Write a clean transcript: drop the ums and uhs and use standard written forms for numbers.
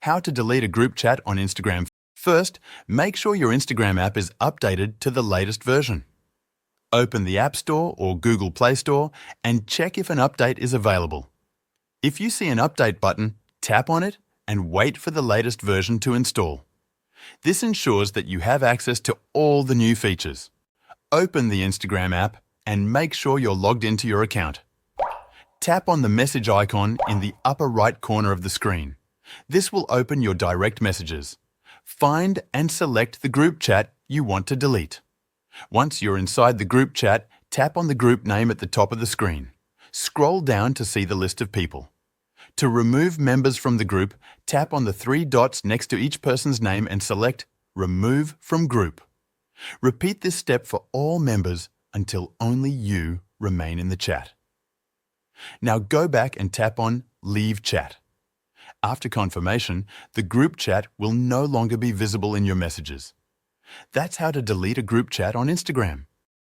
How to delete a group chat on Instagram. First, make sure your Instagram app is updated to the latest version. Open the App Store or Google Play Store and check if an update is available. If you see an update button, tap on it and wait for the latest version to install. This ensures that you have access to all the new features. Open the Instagram app and make sure you're logged into your account. Tap on the message icon in the upper right corner of the screen. This will open your direct messages. Find and select the group chat you want to delete. Once you're inside the group chat, tap on the group name at the top of the screen. Scroll down to see the list of people. To remove members from the group, tap on the three dots next to each person's name and select Remove from Group. Repeat this step for all members until only you remain in the chat. Now go back and tap on Leave Chat. After confirmation, the group chat will no longer be visible in your messages. That's how to delete a group chat on Instagram.